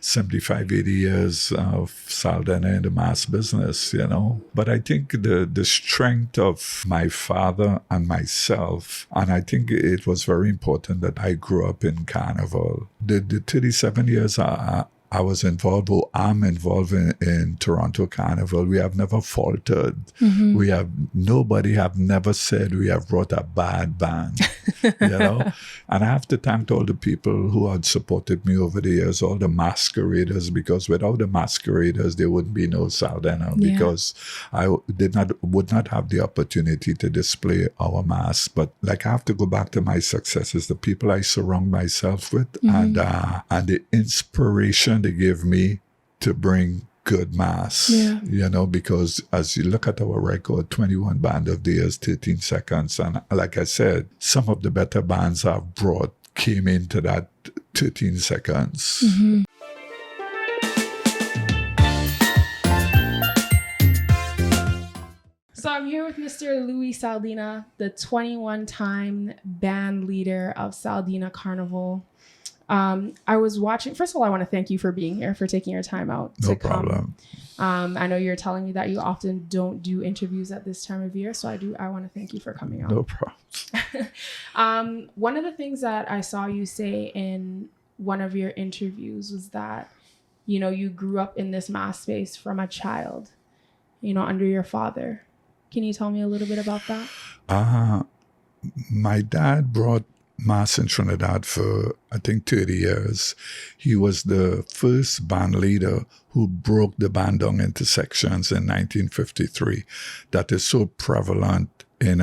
75, 80 years of Saldenah in the mass business, you know. But I think the strength of my father and myself, and I think it was very important that I grew up in Carnival. The 37 years I was involved, or I'm involved in Toronto Carnival. We have never faltered. Nobody have never said we have brought a bad band, you know. And I have to thank all the people who had supported me over the years, all the masqueraders, because without the masqueraders, there wouldn't be no Saldenah, because I would not have the opportunity to display our mask. But like, I have to go back to my successes, the people I surround myself with, and the inspiration they give me to bring good mass, you know, because as you look at our record, 21 band of the years, 13 seconds. And like I said, some of the better bands I've brought came into that 13 seconds. So I'm here with Mr. Louis Saldenah, the 21-time band leader of Saldenah Carnival. I was watching. First of all, I want to thank you for being here, for taking your time out to come. No problem. I know you're telling me that you often don't do interviews at this time of year, so I want to thank you for coming out. No problem. One of the things that I saw you say in one of your interviews was that, you know, you grew up in this mass space from a child, you know, under your father. Can you tell me a little bit about that? My dad brought mass in Trinidad for, I think, 30 years. He was the first band leader who broke the band down into sections in 1953. That is so prevalent in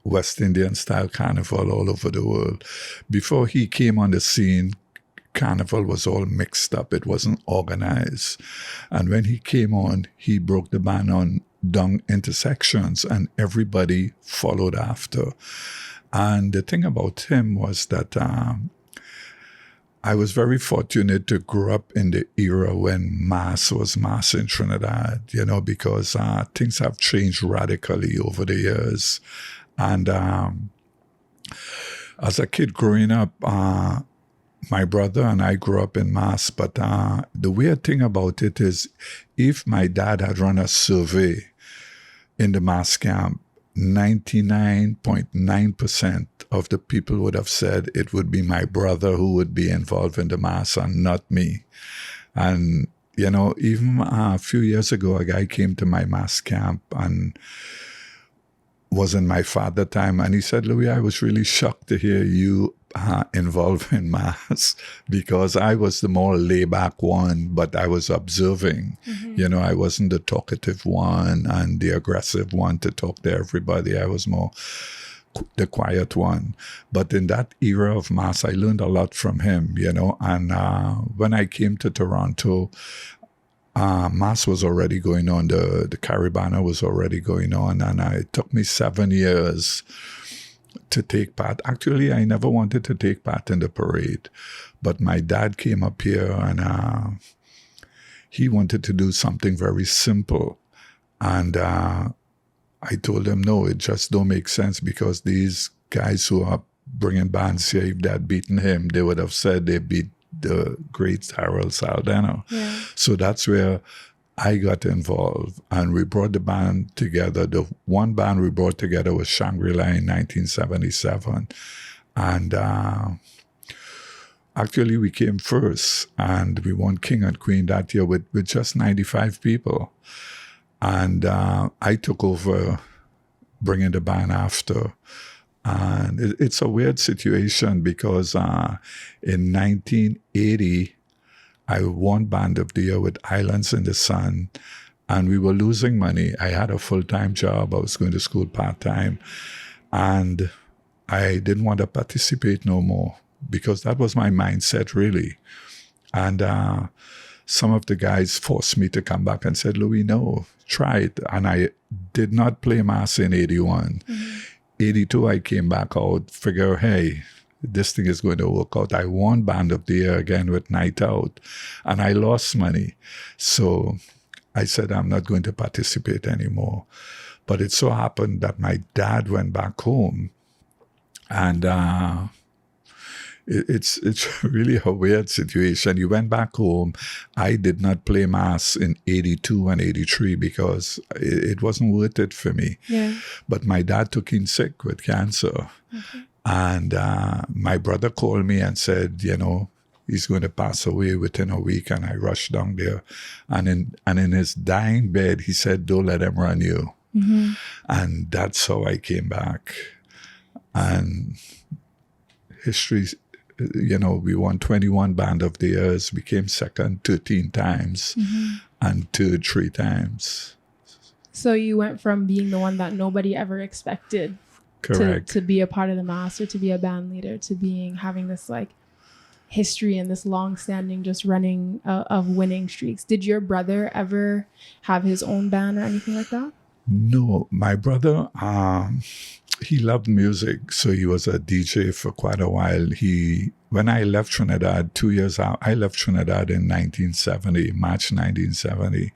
West Indian style carnival all over the world. Before he came on the scene, carnival was all mixed up. It wasn't organized. And when he came on, he broke the band down into sections, and everybody followed after. And the thing about him was that I was very fortunate to grow up in the era when mass was mass in Trinidad, you know, because things have changed radically over the years. And as a kid growing up, my brother and I grew up in mass, but the weird thing about it is, if my dad had run a survey in the mass camp, 99.9% of the people would have said it would be my brother who would be involved in the mass and not me. And, you know, even a few years ago, a guy came to my mass camp and was in my father time, and he said, Louis, I was really shocked to hear you involved in mass, because I was the more laid-back one, but I was observing. You know, I wasn't the talkative one and the aggressive one to talk to everybody. I was more the quiet one. But in that era of mass, I learned a lot from him, you know. And when I came to Toronto, mass was already going on. The Caribana was already going on, and it took me 7 years to take part. Actually, I never wanted to take part in the parade, but my dad came up here and he wanted to do something very simple. And I told him, no, it just don't make sense, because these guys who are bringing bands here, if they had beaten him, they would have said they beat the great Harold Saldenah. So that's where I got involved, and we brought the band together. The one band we brought together was Shangri-La in 1977. And actually, we came first, and we won King and Queen that year with just 95 people. And I took over bringing the band after. And it's a weird situation, because in 1980, I won Band of the Year with Islands in the Sun, and we were losing money. I had a full-time job. I was going to school part-time, and I didn't want to participate no more, because that was my mindset, really. And some of the guys forced me to come back and said, Louis, no, try it. And I did not play mass in 81. 82, I came back out, figure, hey, this thing is going to work out. I won Band of the Year again with Night Out, and I lost money. So I said, I'm not going to participate anymore. But it so happened that my dad went back home, and it's really a weird situation. You went back home. I did not play mass in 82 and 83 because it wasn't worth it for me. Yeah. But my dad took in sick with cancer. Okay. And my brother called me and said, he's going to pass away within a week. And I rushed down there. And in his dying bed, he said, don't let him run you. Mm-hmm. And that's how I came back. And history, we won 21 Band of the Years, became second 13 times, and third 3 times. So you went from being the one that nobody ever expected to be a part of the mass or to be a band leader to having this like history and this long-standing just running of winning streaks. Did your brother ever have his own band or anything like that? No, my brother, he loved music, so he was a DJ for quite a while. When I left Trinidad 2 years out, I left Trinidad in 1970, March 1970,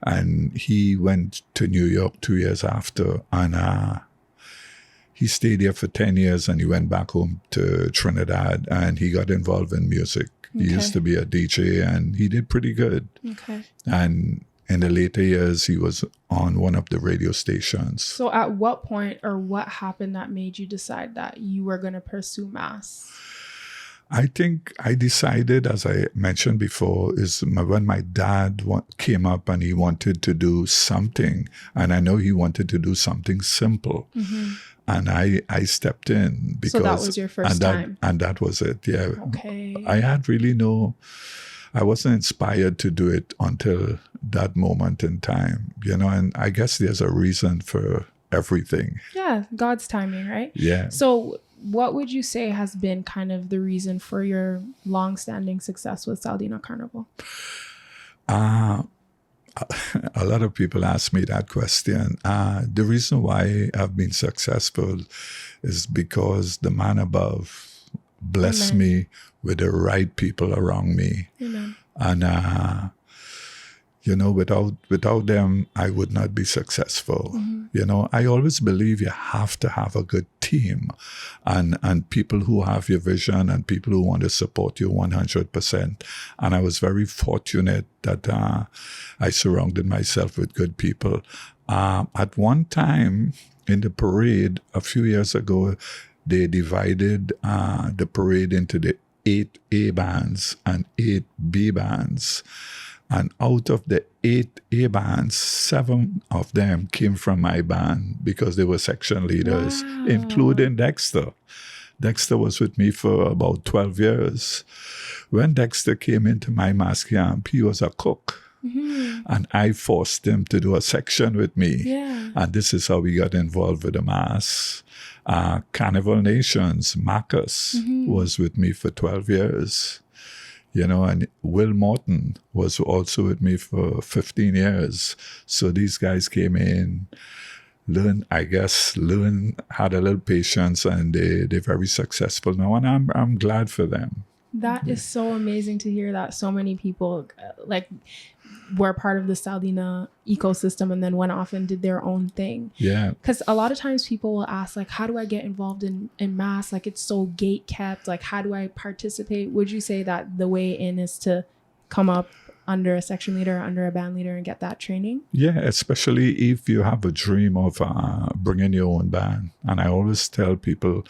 and he went to New York 2 years after, and he stayed here for 10 years, and he went back home to Trinidad, and he got involved in music. He used to be a DJ, and he did pretty good. Okay. And in the later years, he was on one of the radio stations. So at what point or what happened that made you decide that you were going to pursue mass? I think I decided, as I mentioned before, is when my dad came up and he wanted to do something, and I know he wanted to do something simple. Mm-hmm. And I stepped in because... So that was your first time? And that was it, yeah. Okay. I had really I wasn't inspired to do it until that moment in time, and I guess there's a reason for everything. Yeah, God's timing, right? Yeah. So what would you say has been kind of the reason for your long-standing success with Saldenah Carnival? A lot of people ask me that question. The reason why I've been successful is because the man above blessed Amen. me with the right people around me. Amen. And, without them, I would not be successful. Mm-hmm. I always believe you have to have a good team and people who have your vision and people who want to support you 100%. And I was very fortunate that I surrounded myself with good people. At one time in the parade, a few years ago, they divided the parade into the 8 A bands and 8 B bands. And out of the 8 A bands, 7 of them came from my band because they were section leaders, including Dexter. Dexter was with me for about 12 years. When Dexter came into my mass camp, he was a cook. Mm-hmm. And I forced him to do a section with me. Yeah. And this is how we got involved with the mass. Carnival Nations, Marcus was with me for 12 years. And Will Morton was also with me for 15 years. So these guys came in, had a little patience, and they're very successful now. And I'm glad for them. That is so amazing to hear that so many people were part of the Saldenah ecosystem and then went off and did their own thing. Yeah. Because a lot of times people will ask, how do I get involved in mass? It's so gate kept. How do I participate? Would you say that the way in is to come up under a section leader, under a band leader, and get that training? Yeah, especially if you have a dream of bringing your own band. And I always tell people,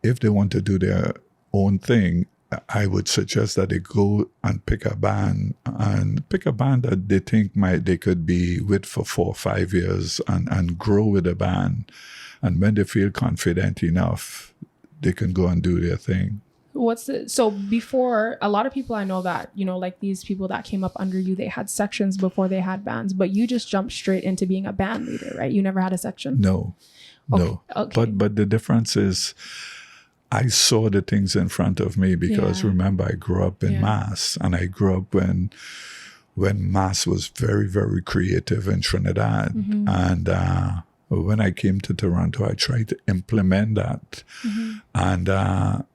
if they want to do their own thing, I would suggest that they go and pick a band that they think they could be with for 4 or 5 years and grow with the band. And when they feel confident enough, they can go and do their thing. So before, a lot of people I know that, these people that came up under you, they had sections before they had bands, but you just jumped straight into being a band leader, right? You never had a section? No. Okay. But the difference is, I saw the things in front of me because remember, I grew up in mass, and I grew up when mass was very, very creative in Trinidad. Mm-hmm. And when I came to Toronto, I tried to implement that. Mm-hmm. And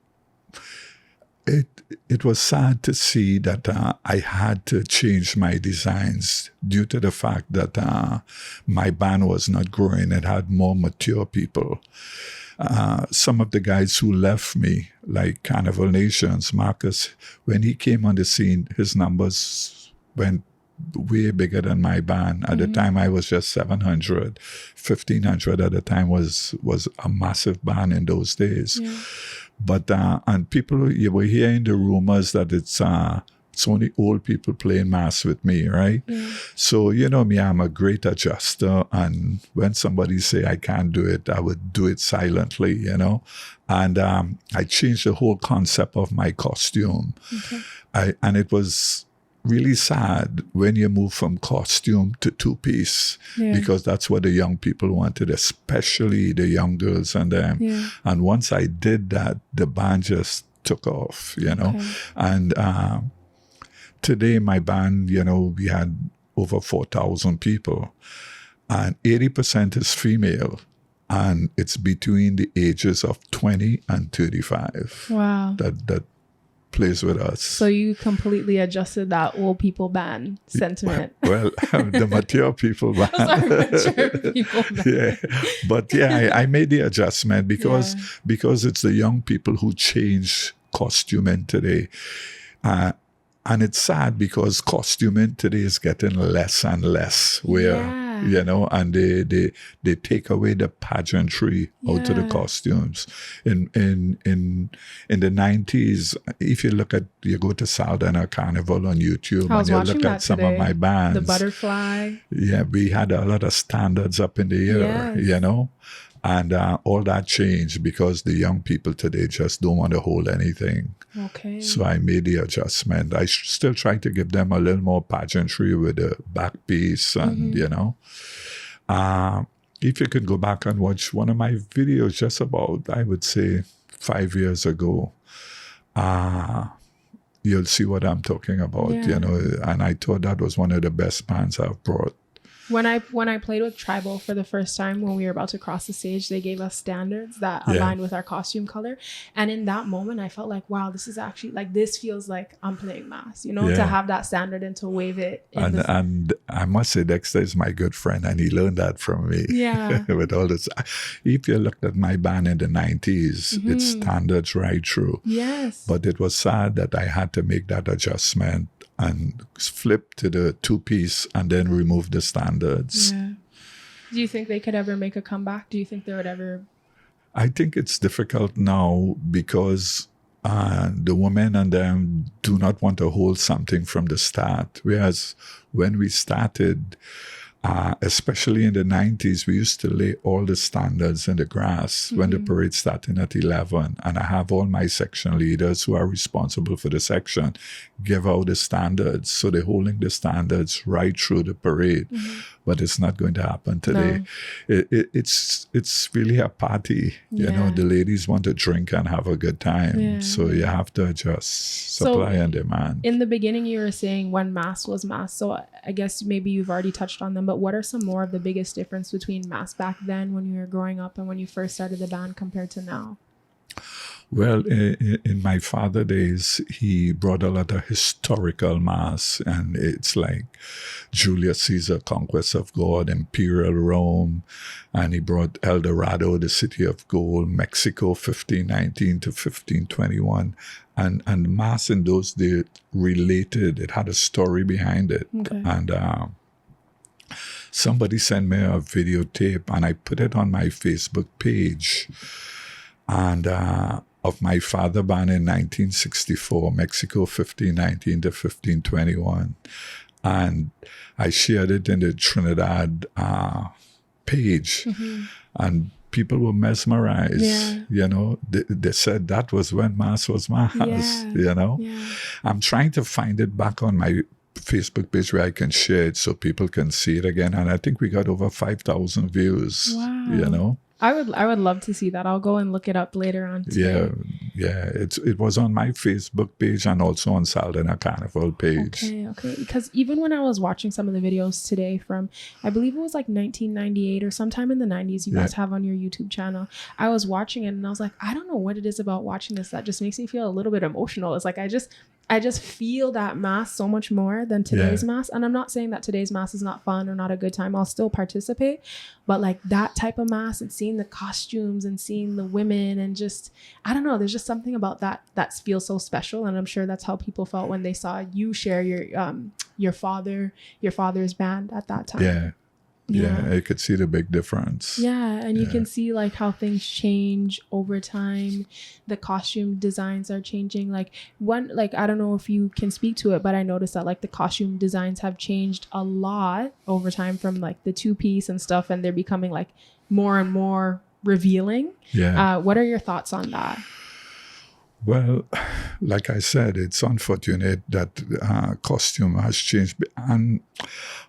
it was sad to see that I had to change my designs due to the fact that my band was not growing. It had more mature people. Some of the guys who left me, like Carnival Nations, Marcus, when he came on the scene, his numbers went way bigger than my band. At the time, I was just 700. 1,500 at the time was a massive band in those days. Yeah. But, and people, you were hearing the rumors that it's only old people playing mass with me, right? Yeah. So, you know me, I'm a great adjuster. And when somebody say I can't do it, I would do it silently, you know? And I changed the whole concept of my costume. Okay. And it was really sad when you move from costume to two-piece, because that's what the young people wanted, especially the young girls and them. Yeah. And once I did that, the band just took off, you know. Okay. And today, my band, you know, we had over 4,000 people, and 80% is female, and it's between the ages of 20 and 35. Wow. That plays with us. So you completely adjusted that old people band sentiment. Well, the mature people band. Mature people band. Yeah, but yeah, I made the adjustment because it's the young people who change costuming today. And it's sad because costuming today is getting less and less. You know, and they take away the pageantry out of the costumes. In the 90s, if you go to Saldenah Carnival on YouTube and you look at some of my bands. The butterfly. Yeah, we had a lot of standards up in the air, you know. And all that changed because the young people today just don't want to hold anything. Okay. So I made the adjustment. I still try to give them a little more pageantry with the back piece and, you know. If you could go back and watch one of my videos just about, I would say, 5 years ago, you'll see what I'm talking about, you know. And I thought that was one of the best bands I've brought. When I played with Tribal for the first time, when we were about to cross the stage, they gave us standards that aligned with our costume color. And in that moment, I felt like, wow, this is actually, like, this feels like I'm playing mass, you know, to have that standard and to wave it. And I must say, Dexter is my good friend, and he learned that from me. Yeah. With all this. If you looked at my band in the 90s, it's standards right through. Yes. But it was sad that I had to make that adjustment and flip to the two-piece and then remove the standards. Yeah. Do you think they could ever make a comeback? Do you think they would ever? I think it's difficult now because the women and them do not want to hold something from the start. Whereas when we started, especially in the 90s, we used to lay all the standards in the grass when the parade started at 11. And I have all my section leaders who are responsible for the section give out the standards. So they're holding the standards right through the parade. But it's not going to happen today. No. It's really a party. You know, the ladies want to drink and have a good time. Yeah. So you have to adjust supply and demand. In the beginning, you were saying when mass was mass. So I guess maybe you've already touched on them. But what are some more of the biggest difference between mass back then when you were growing up and when you first started the band compared to now? Well, in my father days, he brought a lot of historical mass, and it's like Julius Caesar, Conquest of God, Imperial Rome, and he brought El Dorado, the City of Gold, Mexico, 1519 to 1521, and mass in those days related. It had a story behind it, and somebody sent me a videotape, and I put it on my Facebook page, and of my father band in 1964, Mexico 1519 to 1521. And I shared it in the Trinidad page. And people were mesmerized, you know. They said that was when mass was mass, you know. I'm trying to find it back on my Facebook page where I can share it so people can see it again. And I think we got over 5,000 views, you know. I would love to see that. I'll go and look it up later on today. Yeah, it was on my Facebook page and also on Saldenah Carnival page. Okay. Because even when I was watching some of the videos today from, I believe it was like 1998 or sometime in the 90s, you guys have on your YouTube channel, I was watching it and I was like, I don't know what it is about watching this that just makes me feel a little bit emotional. It's like I just feel that mass so much more than today's mass. And I'm not saying that today's mass is not fun or not a good time. I'll still participate. But like that type of mass and seeing the costumes and seeing the women and just, I don't know, there's just something about that feels so special. And I'm sure that's how people felt when they saw you share your father's band at that time. Yeah, I could see the big difference. Yeah, and you can see like how things change over time. The costume designs are changing. Like I don't know if you can speak to it, but I noticed that like the costume designs have changed a lot over time from like the 2-piece and stuff, and they're becoming like more and more revealing. Yeah. What are your thoughts on that? Well, like I said, it's unfortunate that costume has changed. And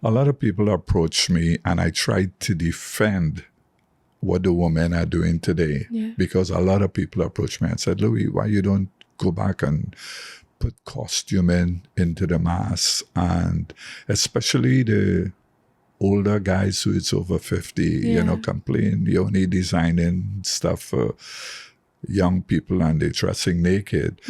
a lot of people approach me and I try to defend what the women are doing today. Yeah. Because a lot of people approach me and said, Louis, why you don't go back and put costume into the mass? And especially the older guys who is over 50, complain you're only designing stuff for young people and they're dressing naked.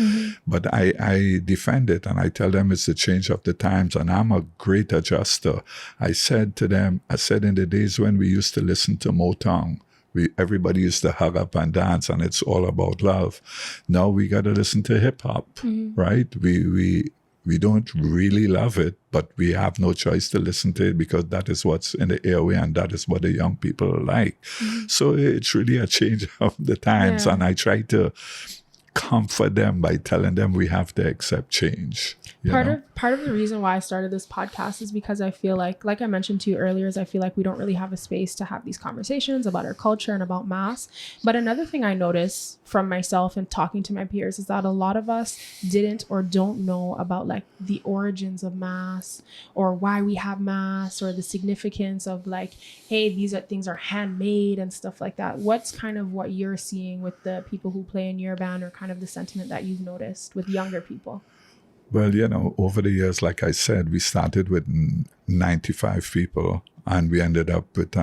But I defend it and I tell them it's the change of the times, and I'm a great adjuster. I said to them, in the days when we used to listen to Motown, everybody used to hug up and dance and it's all about love. Now we got to listen to hip hop, right? We don't really love it, but we have no choice to listen to it because that is what's in the airway and that is what the young people like. So it's really a change of the times. And I try to comfort them by telling them we have to accept change. Part of the reason why I started this podcast is because I feel like I mentioned to you earlier, is I feel like we don't really have a space to have these conversations about our culture and about mass. But another thing I notice from myself and talking to my peers is that a lot of us didn't or don't know about like the origins of mass or why we have mass or the significance of like, hey, these things are handmade and stuff like that. What's kind of what you're seeing with the people who play in your band, or kind of the sentiment that you've noticed with younger people? Well, over the years, like I said, we started with 95 people and we ended up with,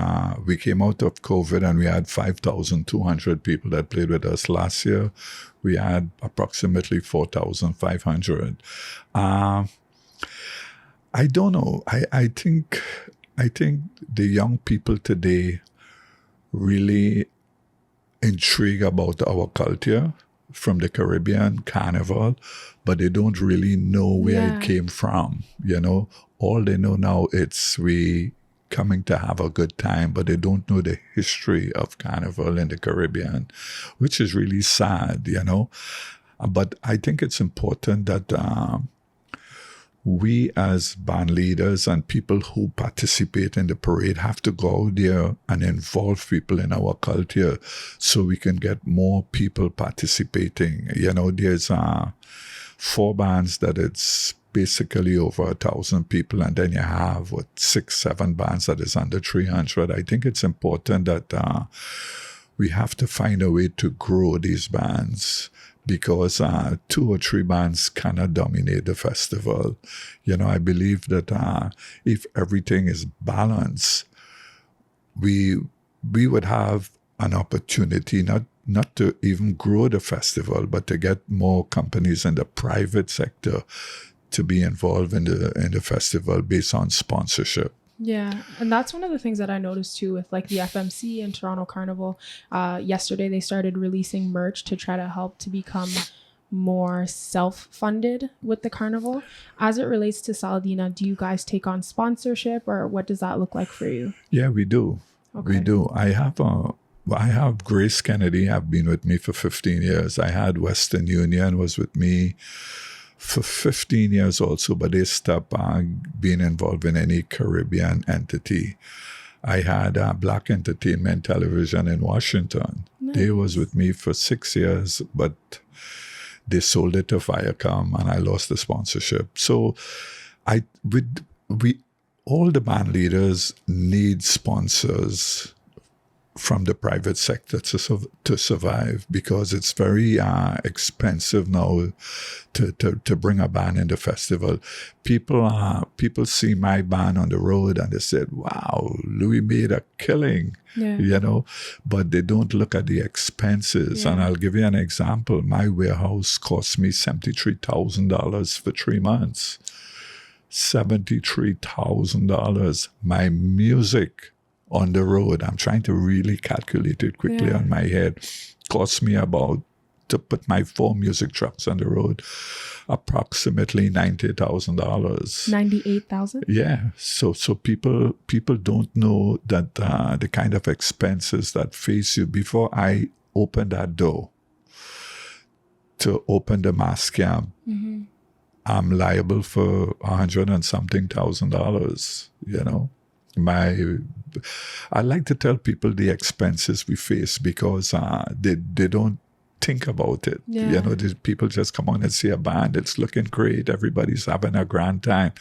we came out of COVID and we had 5,200 people that played with us. Last year, we had approximately 4,500. I don't know. I think the young people today really intrigue about our culture from the Caribbean Carnival, but they don't really know where it came from. All they know now it's we coming to have a good time, but they don't know the history of Carnival in the Caribbean, which is really sad, But I think it's important that we as band leaders and people who participate in the parade have to go out there and involve people in our culture so we can get more people participating. There's 4 bands that it's basically over 1,000 people, and then you have 6-7 bands that is under 300. I think it's important that we have to find a way to grow these bands, because 2 or 3 bands cannot dominate the festival. I believe that if everything is balanced, we would have an opportunity not to even grow the festival, but to get more companies in the private sector to be involved in the festival based on sponsorship. Yeah, and that's one of the things that I noticed too with like the FMC and Toronto Carnival. Yesterday they started releasing merch to try to help to become more self-funded with the carnival. As it relates to Saldenah, do you guys take on sponsorship, or what does that look like for you? Yeah, we do. Okay. We do. I have Grace Kennedy have been with me for 15 years. I had Western Union was with me for 15 years also, but they stopped being involved in any Caribbean entity. I had Black Entertainment Television in Washington. Nice. They was with me for 6 years, but they sold it to Viacom and I lost the sponsorship. So all the band leaders need sponsors from the private sector to survive, because it's very expensive now to bring a band in the festival. People see my band on the road and they said, wow, Louis made a killing, but they don't look at the expenses. And I'll give you an example. My warehouse cost me $73,000 for 3 months. $73,000. My music on the road, I'm trying to really calculate it quickly on my head, cost me about, to put my 4 music trucks on the road, approximately $90,000. $98,000? Yeah. So people don't know that the kind of expenses that face you. Before I open that door to open the mass camp, I'm liable for $100 and something thousand. I like to tell people the expenses we face, because they don't think about it. People just come on and see a band. It's looking great. Everybody's having a grand time.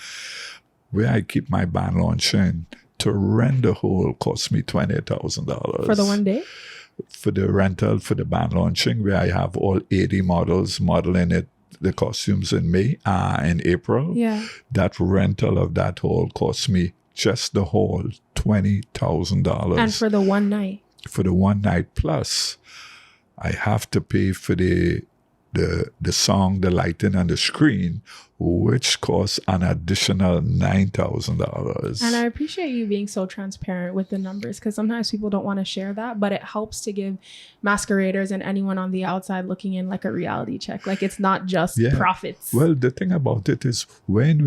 Where I keep my band launching, to rent the hall cost me $20,000. For the one day? For the rental, for the band launching, where I have all 80 models modeling it, the costumes in April. Yeah. That rental of that hall cost me, just the hall, $20,000. And for the one night? For the one night, plus I have to pay for the song, the lighting, and the screen, which costs an additional $9,000. And I appreciate you being so transparent with the numbers, because sometimes people don't want to share that, but it helps to give masqueraders and anyone on the outside looking in like a reality check. Like, it's not just profits. Well, the thing about it is, when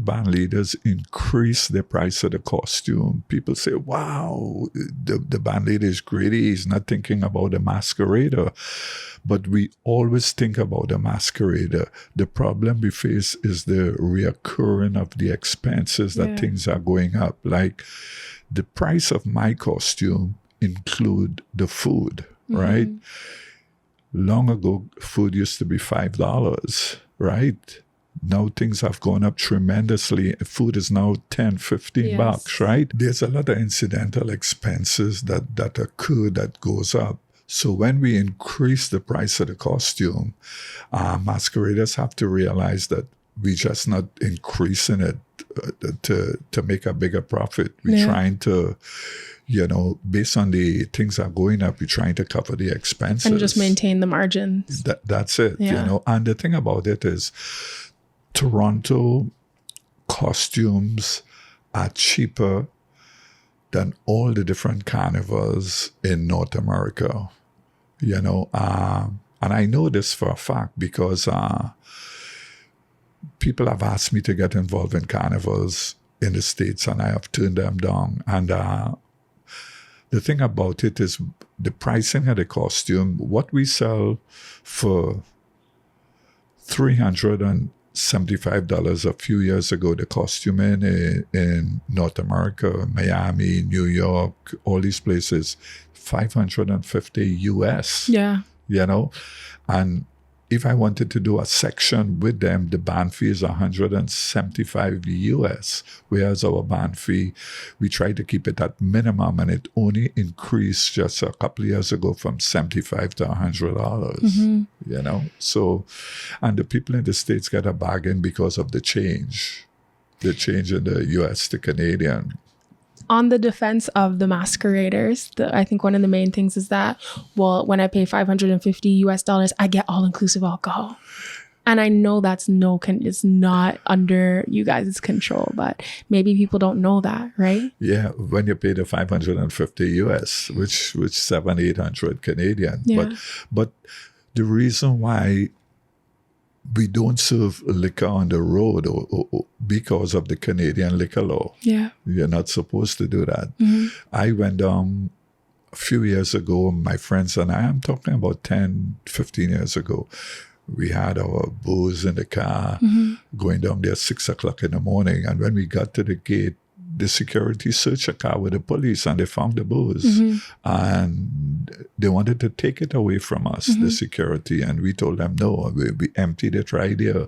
band leaders increase the price of the costume, people say, wow, the band leader is great. He's not thinking about the masquerader. But we always think about the masquerader. The problem we face is the reoccurring of the expenses that things are going up. Like, the price of my costume include the food, right? Long ago, food used to be $5, right? Now things have gone up tremendously. Food is now $10, $15, right? There's a lot of incidental expenses that occur that goes up. So when we increase the price of the costume, masqueraders have to realize that we're just not increasing it to make a bigger profit. We're trying to, based on the things are going up, we're trying to cover the expenses. And just maintain the margins. That's it, And the thing about it is, Toronto costumes are cheaper than all the different carnivals in North America, and I know this for a fact, because people have asked me to get involved in carnivals in the States, and I have turned them down. And the thing about it is, the pricing of the costume, what we sell for $375 a few years ago, the costume in North America, Miami, New York, all these places, $550 US. Yeah. And if I wanted to do a section with them, the band fee is $175 US, whereas our band fee, we try to keep it at minimum, and it only increased just a couple of years ago from $75 to $100. So, and the people in the States get a bargain because of the change in the US to Canadian. On the defense of the masqueraders, I think one of the main things is that, well, when I pay $550 US, I get all-inclusive alcohol. And I know that's it's not under you guys' control, but maybe people don't know that, right? Yeah, when you pay the $550 US, which $700-800 Canadian. Yeah. But the reason why we don't serve liquor on the road or because of the Canadian liquor law. Yeah. You're not supposed to do that. I went down a few years ago, my friends and I, I'm talking about 10, 15 years ago, we had our booze in the car going down there 6 o'clock in the morning. And when we got to the gate, the security searched a car with the police and they found the booze. And they wanted to take it away from us, the security, and we told them no. We emptied it right here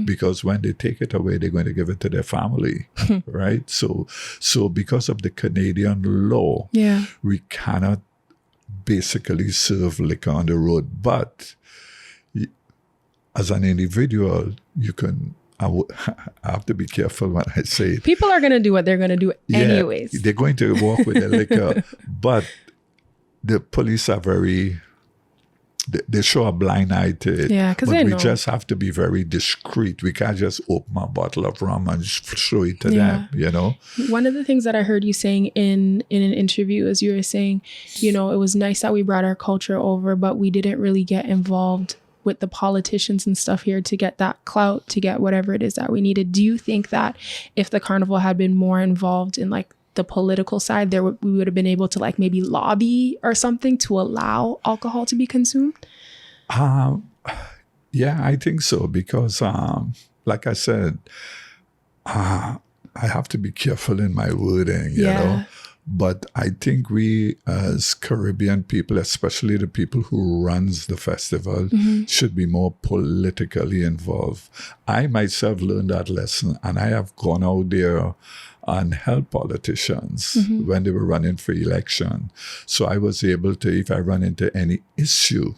because when they take it away, they're going to give it to their family, right? So because of the Canadian law, we cannot basically serve liquor on the road, but as an individual, you can. I have to be careful when I say it. People are going to do what they're going to do anyways. They're going to walk with the liquor, but the police are they show a blind eye to it. Yeah, because we know. just have to be very discreet. We can't just open a bottle of rum and show it to them, you know? One of the things that I heard you saying in an interview is you were saying, you know, it was nice that we brought our culture over, but we didn't really get involved with the politicians and stuff here to get that clout, to get whatever it is that we needed. Do you think that if the carnival had been more involved in like the political side, we would have been able to like maybe lobby or something to allow alcohol to be consumed? Yeah, I think so, because like I said, I have to be careful in my wording, you know. But I think we as Caribbean people, especially the people who runs the festival, should be more politically involved. I myself learned that lesson, and I have gone out there and helped politicians when they were running for election. So I was able to, if I run into any issue,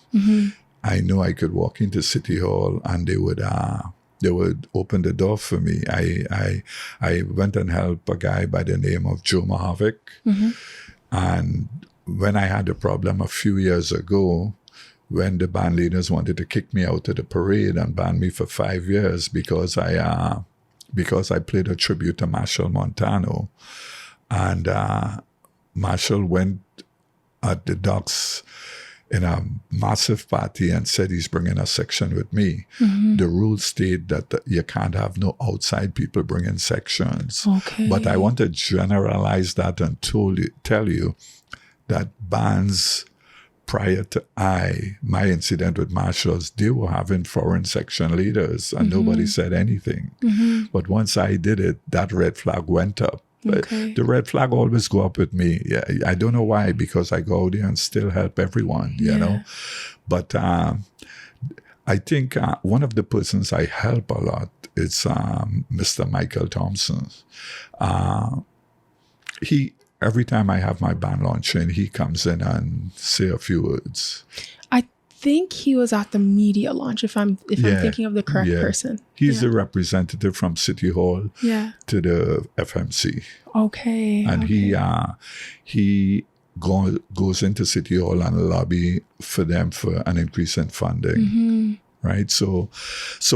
I know I could walk into City Hall and they would open the door for me. I went and helped a guy by the name of Joe Mahavik. And when I had a problem a few years ago, when the band leaders wanted to kick me out of the parade and ban me for 5 years because I played a tribute to Marshall Montano, and Marshall went at the docks in a massive party and said he's bringing a section with me. The rules state that you can't have no outside people bringing sections. Okay. But I want to generalize that and tell you that bands prior to my incident with Marshalls, they were having foreign section leaders and nobody said anything. But once I did it, that red flag went up. Okay. The red flag always go up with me. Yeah, I don't know why, because I go out there and still help everyone, you know. But I think one of the persons I help a lot is Mr. Michael Thompson. Every time I have my band launching, he comes in and say a few words. I think he was at the media launch, if I'm thinking of the correct person. He's the representative from City Hall to the FMC. Okay. And he goes into City Hall and lobby for them for an increase in funding. Right? So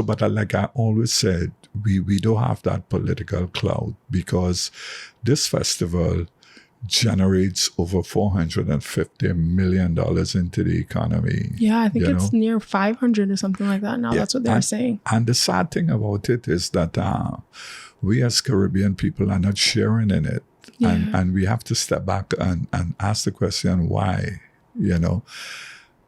but like I always said, we don't have that political clout, because this festival generates over $450 million into the economy. Yeah, I think it's near 500 or something like that now. That's what they're saying. And the sad thing about it is that we as Caribbean people are not sharing in it. And we have to step back and ask the question, why, you know?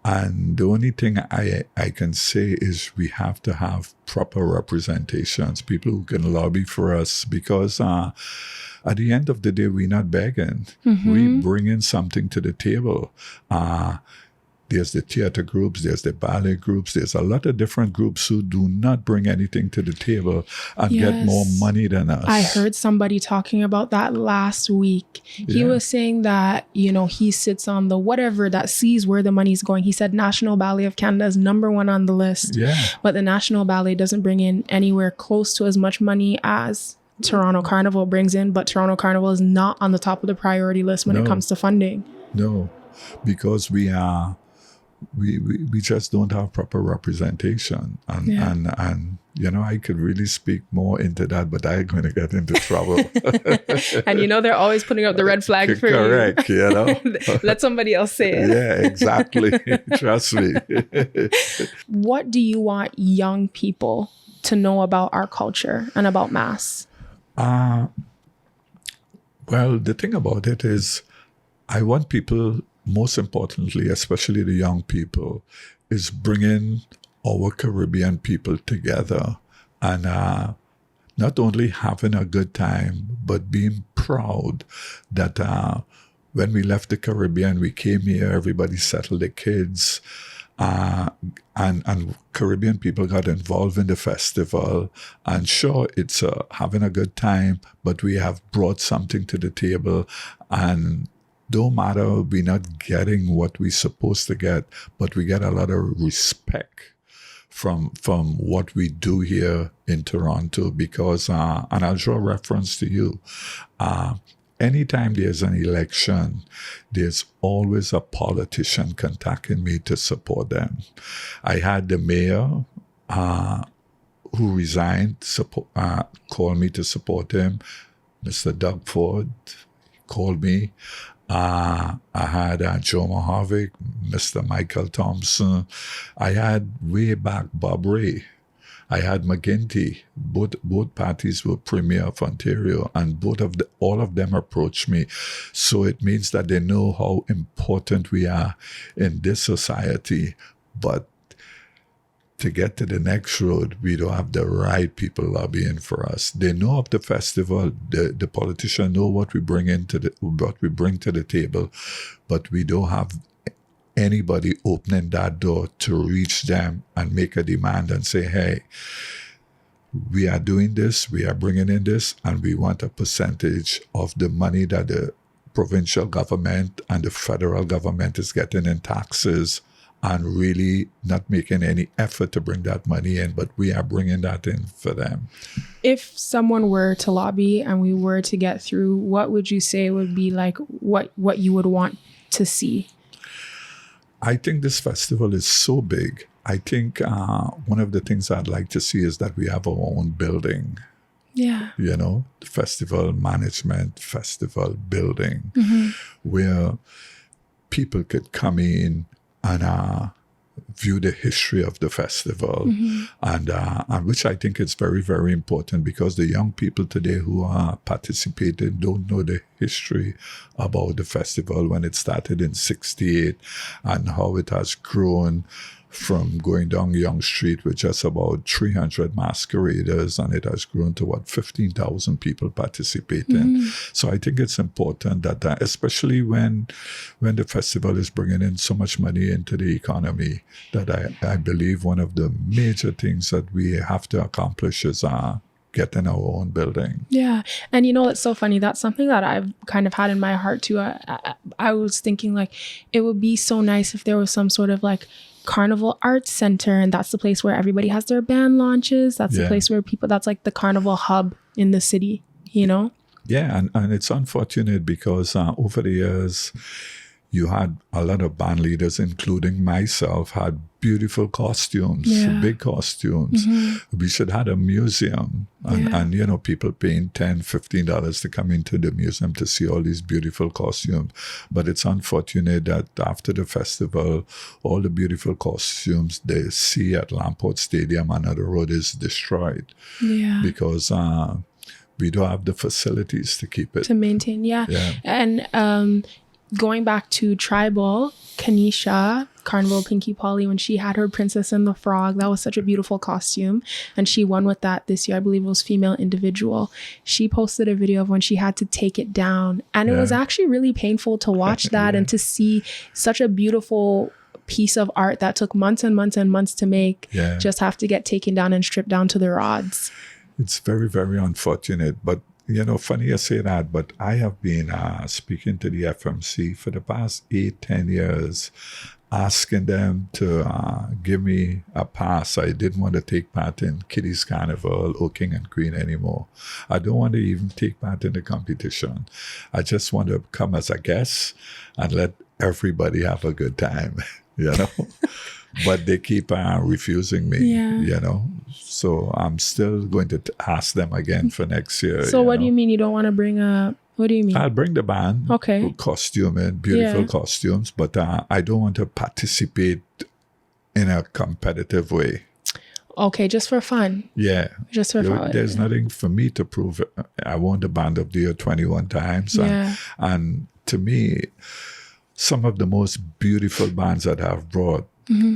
And the only thing I can say is we have to have proper representations, people who can lobby for us, because at the end of the day, we're not begging. We bring in something to the table. There's the theater groups, there's the ballet groups, there's a lot of different groups who do not bring anything to the table and get more money than us. I heard somebody talking about that last week. He was saying that, you know, he sits on the whatever that sees where the money's going. He said National Ballet of Canada is #1 on the list. But the National Ballet doesn't bring in anywhere close to as much money as Toronto Carnival brings in, but Toronto Carnival is not on the top of the priority list when it comes to funding. No, because we just don't have proper representation. And you know, I could really speak more into that, but I'm going to get into trouble. And you know, they're always putting up the red flag for Correct, you know. Let somebody else say it. Yeah, exactly. Trust me. What do you want young people to know about our culture and about Mass? Well, the thing about it is, I want people, most importantly, especially the young people, is bringing our Caribbean people together and not only having a good time, but being proud that when we left the Caribbean, we came here, everybody settled the kids. And Caribbean people got involved in the festival. And sure, it's having a good time, but we have brought something to the table. And don't matter, we're not getting what we're supposed to get, but we get a lot of respect from what we do here in Toronto, because, and I'll draw reference to you, anytime there's an election, there's always a politician contacting me to support them. I had the mayor who resigned call me to support him. Mr. Doug Ford called me. I had Joe Mohovic, Mr. Michael Thompson. I had way back Bob Ray. I had McGuinty. Both parties were Premier of Ontario, and all of them approached me. So it means that they know how important we are in this society. But to get to the next road, we don't have the right people lobbying for us. They know of the festival. The politicians know what we bring to the table, but we don't have anybody opening that door to reach them and make a demand and say, hey, we are doing this, we are bringing in this, and we want a percentage of the money that the provincial government and the federal government is getting in taxes, and really not making any effort to bring that money in, but we are bringing that in for them. If someone were to lobby and we were to get through, what would you say would be like what you would want to see? I think this festival is so big. I think one of the things I'd like to see is that we have our own building. Yeah. You know, the festival management, festival building, where people could come in and view the history of the festival, and which I think is very, very important, because the young people today who are participating don't know the history about the festival when it started in '68 and how it has grown from going down Yonge Street with just about 300 masqueraders, and it has grown to 15,000 people participating. So I think it's important that, especially when the festival is bringing in so much money into the economy, that I believe one of the major things that we have to accomplish is getting our own building. Yeah. And you know, it's so funny. That's something that I've kind of had in my heart too. I was thinking, like, it would be so nice if there was some sort of like Carnival Arts Center, and that's the place where everybody has their band launches. That's the place where that's like the carnival hub in the city, you know? Yeah, and it's unfortunate because over the years, you had a lot of band leaders, including myself, had beautiful costumes, big costumes. We should have a museum, and you know, people paying $10, $15 to come into the museum to see all these beautiful costumes. But it's unfortunate that after the festival, all the beautiful costumes they see at Lamport Stadium and other road is destroyed. Yeah. Because we don't have the facilities to keep it. To maintain, And going back to tribal, Kanisha, Carnival Pinkie Polly, when she had her Princess and the Frog, that was such a beautiful costume. And she won with that this year. I believe it was female individual. She posted a video of when she had to take it down. And it was actually really painful to watch that and to see such a beautiful piece of art that took months and months and months to make, just have to get taken down and stripped down to the rods. It's very, very unfortunate. But you know, funny you say that, but I have been speaking to the FMC for the past 8-10 years, asking them to give me a pass. I didn't want to take part in Kiddies Carnival or King and Queen anymore. I don't want to even take part in the competition. I just want to come as a guest and let everybody have a good time, you know? But they keep refusing me, you know. So I'm still going to ask them again for next year. So what do you mean you don't want to bring a... What do you mean? I'll bring the band, costume and beautiful costumes, but I don't want to participate in a competitive way. Okay, just for fun. Yeah. Just for fun. There's nothing for me to prove. I won the Band of the Year 21 times. And to me, some of the most beautiful bands that I've brought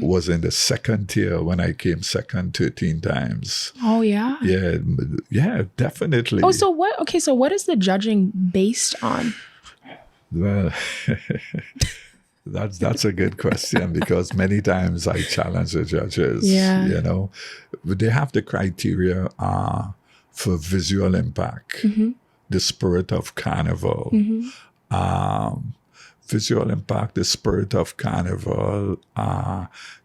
was in the second tier when I came second 13 times. Oh, yeah? Yeah, definitely. Oh, so what? Okay, so what is the judging based on? Well, that's a good question because many times I challenge the judges. Yeah. You know, they have the criteria for visual impact, the spirit of carnival, visual impact, the spirit of carnival.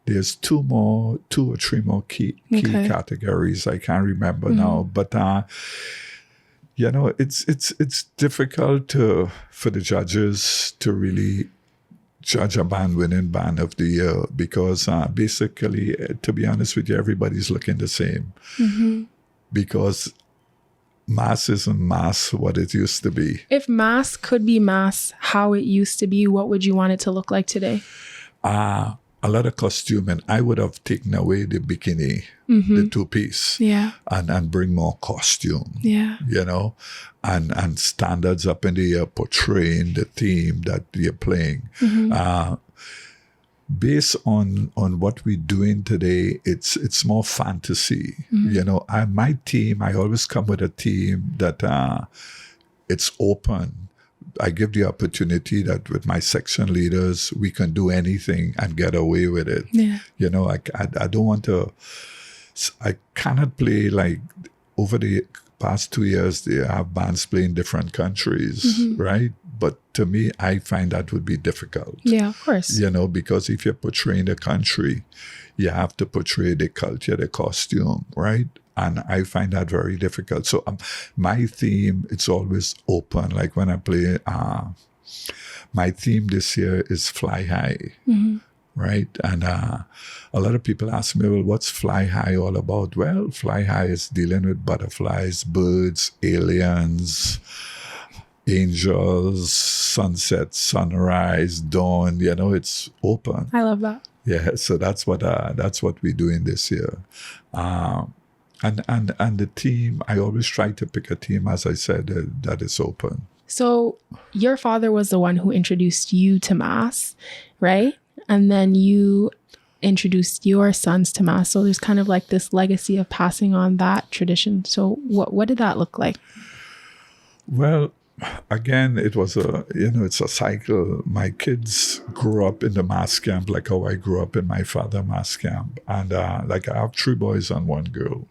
There's two or three more key categories. I can't remember now, but you know, it's difficult for the judges to really judge a winning band of the year because basically, to be honest with you, everybody's looking the same because mass isn't mass what it used to be. If mass could be mass how it used to be, what would you want it to look like today? A lot of costuming. I would have taken away the bikini, the two-piece, and bring more costume. Yeah, you know, and standards up in the air portraying the theme that you're playing. Based on what we're doing today, it's more fantasy. You know, my team, I always come with a team that it's open. I give the opportunity that with my section leaders, we can do anything and get away with it. Yeah. You know, I don't want to, I cannot play like over the past 2 years, they have bands playing different countries, right? But to me, I find that would be difficult. Yeah, of course. You know, because if you're portraying the country, you have to portray the culture, the costume, right? And I find that very difficult. So my theme, it's always open. Like when I play, my theme this year is Fly High, right? And a lot of people ask me, well, what's Fly High all about? Well, Fly High is dealing with butterflies, birds, aliens, angels, sunset, sunrise, dawn. You know, it's open. I love that. Yeah, so that's what we're doing this year. And the team, I always try to pick a team, as I said, that is open. So your father was the one who introduced you to mass, right? And then you introduced your sons to mass. So there's kind of like this legacy of passing on that tradition. So what did that look like? Well, again, it was it's a cycle. My kids grew up in the mass camp like how I grew up in my father's mass camp. And like I have 3 boys and 1 girl.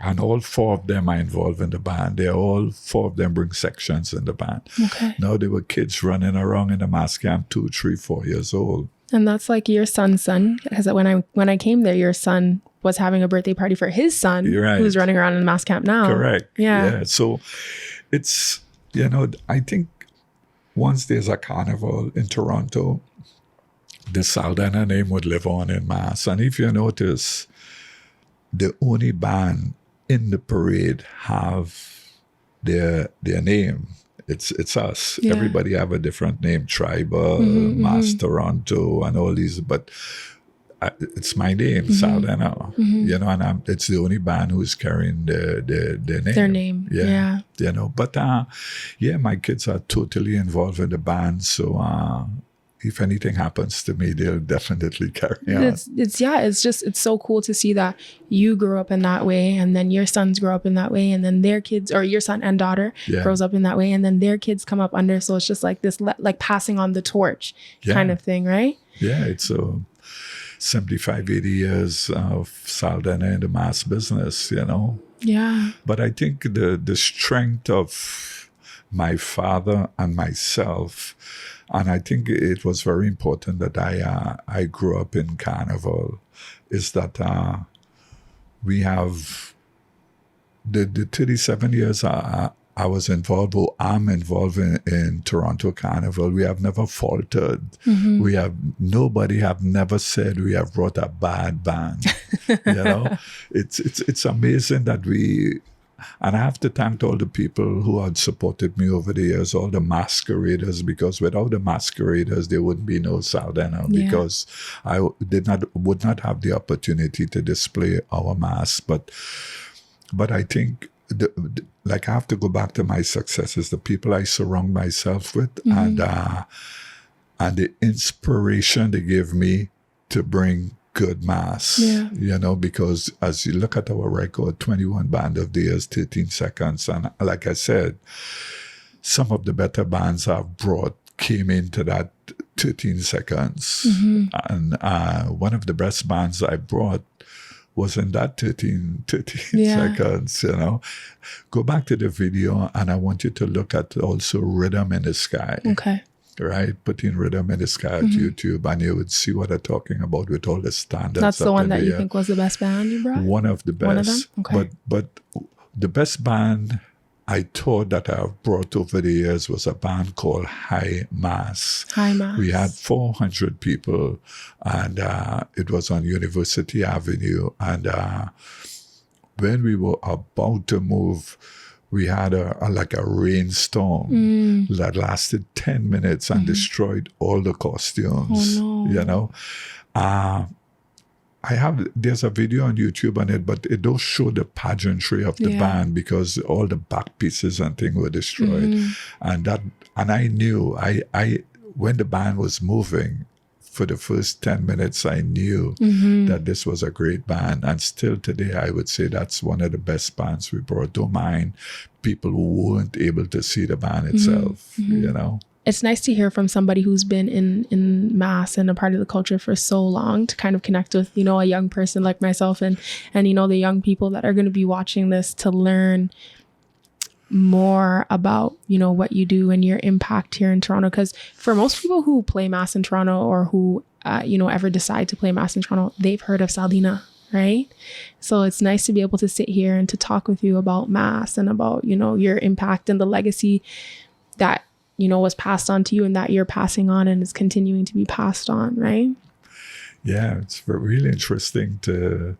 And all 4 of them are involved in the band. All 4 of them bring sections in the band. Okay. Now they were kids running around in the mass camp, 2, 3, 4 years old. And that's like your son's son. Because when I came there, your son was having a birthday party for his son, who's running around in the mass camp now. Correct. Yeah. So it's, you know, I think once there's a carnival in Toronto, the Saldenah name would live on in mass. And if you notice, the only band in the parade have their name. It's us. Yeah. Everybody have a different name, Tribal, Mass Toronto, and all these. But it's my name, Saldenah. You know, and it's the only band who's carrying their name. Their name, yeah. You know, but my kids are totally involved in the band. So if anything happens to me, they'll definitely carry on. It's so cool to see that you grew up in that way, and then your sons grow up in that way, and then their kids, or your son and daughter grows up in that way, and then their kids come up under. So it's just like this, like passing on the torch kind of thing, right? Yeah, it's 75, 80 years of Saldenah in the mass business, you know? Yeah. But I think the strength of my father and myself, and I think it was very important that I grew up in Carnival, is that we have the 37 years I was involved, or I'm involved in Toronto Carnival. We have never faltered. Nobody have never said we have brought a bad band. You know, it's amazing that and I have to thank all the people who had supported me over the years, all the masqueraders, because without the masqueraders, there wouldn't be no Saldenah, because I would not have the opportunity to display our mass. But I think like I have to go back to my successes, the people I surround myself with, and the inspiration they give me to bring good mass. You know, because as you look at our record, 21 band of the years, 13 seconds, and like I said, some of the better bands I've brought came into that 13 seconds. And one of the best bands I brought was in that 13 seconds, you know. Go back to the video, and I want you to look at also Rhythm in the Sky. Okay. Right? Put in Rhythm in the Sky at YouTube, and you would see what I'm talking about with all the standards. That's the one that you think was the best band you brought? One of the best. One of them? Okay. But the best band I thought that I've brought over the years was a band called High Mass. High Mass. We had 400 people, and it was on University Avenue. And when we were about to move, we had a rainstorm that lasted 10 minutes and destroyed all the costumes. Oh, no. You know, there's a video on YouTube on it, but it does show the pageantry of the band because all the back pieces and things were destroyed. And I knew when the band was moving for the first 10 minutes, I knew that this was a great band. And still today, I would say that's one of the best bands we brought. Don't mind people who weren't able to see the band itself, you know. It's nice to hear from somebody who's been in mass and a part of the culture for so long to kind of connect with, you know, a young person like myself and you know, the young people that are going to be watching this to learn more about, you know, what you do and your impact here in Toronto. Because for most people who play mass in Toronto or who, you know, ever decide to play mass in Toronto, they've heard of Saldenah, right? So it's nice to be able to sit here and to talk with you about mass and about, you know, your impact and the legacy that, you know, was passed on to you and that you're passing on and is continuing to be passed on, right? Yeah, it's really interesting to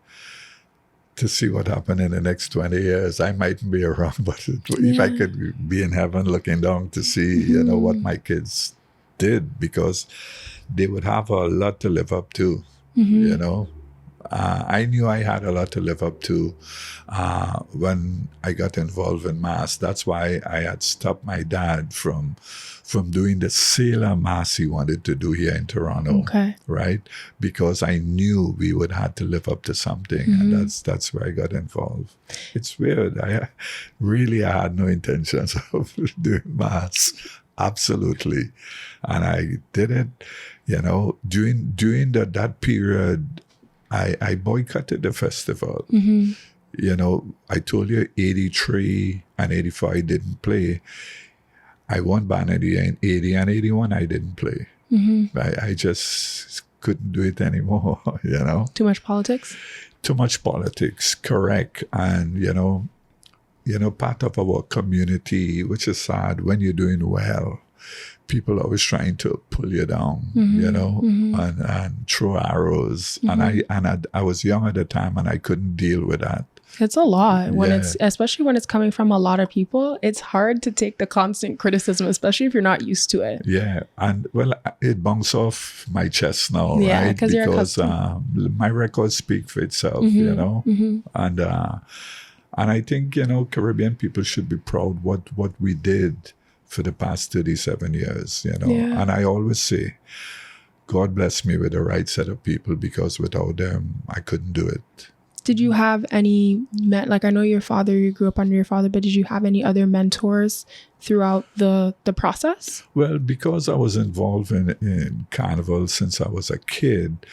see what happened in the next 20 years. I mightn't be around, but if I could be in heaven looking down to see, you know, what my kids did, because they would have a lot to live up to, you know. I knew I had a lot to live up to when I got involved in mass. That's why I had stopped my dad from doing the sailor mass he wanted to do here in Toronto, right? Because I knew we would have to live up to something, and that's where I got involved. It's weird. I had no intentions of doing mass, absolutely, and I did it. You know, during that period, I boycotted the festival. You know, I told you 83 and 85 didn't play. I won band of the year in 80 and 81 I didn't play. I just couldn't do it anymore, you know. Too much politics? Too much politics, correct. And, you know, part of our community, which is sad, when you're doing well, people are always trying to pull you down, you know, and throw arrows. And I was young at the time, and I couldn't deal with that. It's a lot when it's, especially when it's coming from a lot of people. It's hard to take the constant criticism, especially if you're not used to it. Yeah, and well, it bounces off my chest now, right? Because my records speak for itself, you know, and I think, you know, Caribbean people should be proud what we did for the past 37 years, you know. And I always say, God bless me with the right set of people, because without them, I couldn't do it. Did you have any, like, I know you grew up under your father, but did you have any other mentors throughout the process? Well, because I was involved in Carnival since I was a kid,